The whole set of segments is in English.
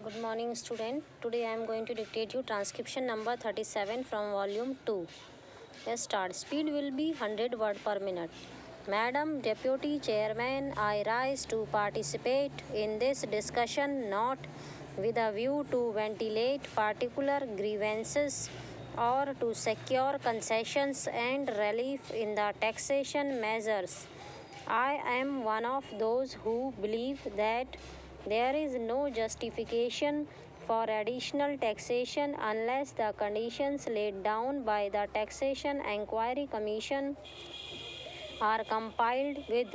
Good morning, student. Today I am going to dictate you transcription number 37 from volume 2. Let's start. Speed will be 100 word per minute. Madam Deputy Chairman, I rise to participate in this discussion not with a view to ventilate particular grievances or to secure concessions and relief in the taxation measures. I am one of those who believe that there is no justification for additional taxation unless the conditions laid down by the Taxation Inquiry Commission are complied with.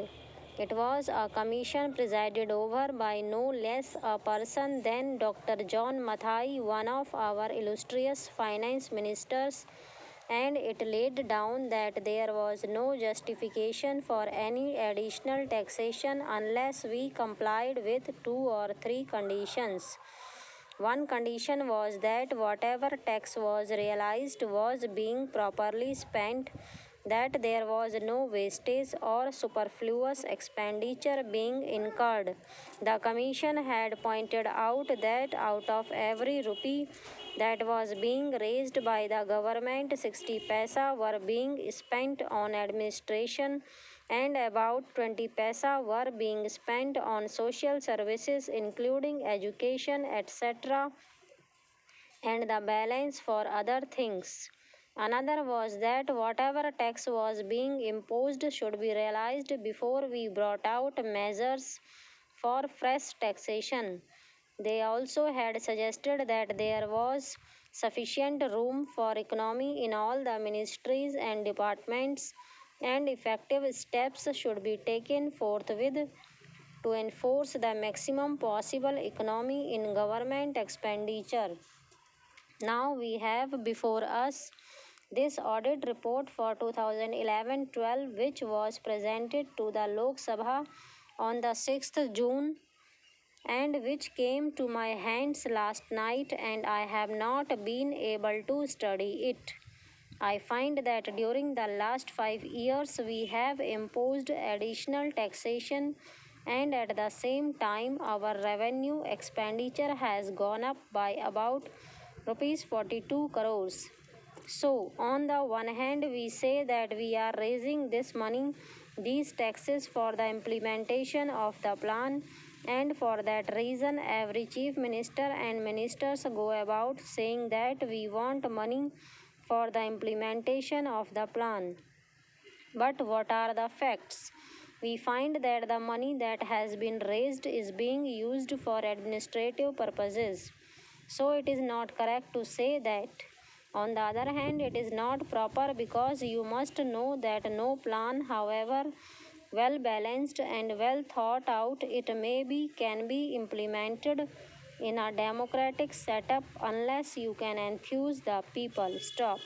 It was a commission presided over by no less a person than Dr. John Mathai, one of our illustrious finance ministers, and it laid down that there was no justification for any additional taxation unless we complied with 2 or 3 conditions. One condition was that whatever tax was realized was being properly spent, that there was no wastage or superfluous expenditure being incurred. The Commission had pointed out that out of every rupee that was being raised by the government, 60 paisa were being spent on administration and about 20 paisa were being spent on social services including education, etc., and the balance for other things. Another was that whatever tax was being imposed should be realized before we brought out measures for fresh taxation. They also had suggested that there was sufficient room for economy in all the ministries and departments, and effective steps should be taken forthwith to enforce the maximum possible economy in government expenditure. Now we have before us this audit report for 2011-12, which was presented to the Lok Sabha on the 6th June and which came to my hands last night, and I have not been able to study it. I find that during the last 5 years we have imposed additional taxation, and at the same time our revenue expenditure has gone up by about rupees 42 crores. So, on the one hand, we say that we are raising this money, these taxes for the implementation of the plan, and for that reason, every chief minister and ministers go about saying that we want money for the implementation of the plan. But what are the facts? We find that the money that has been raised is being used for administrative purposes. So it is not correct to say that. On the other hand, it is not proper because you must know that no plan, however well balanced and well thought out it may be, can be implemented in a democratic setup unless you can enthuse the people. Stop.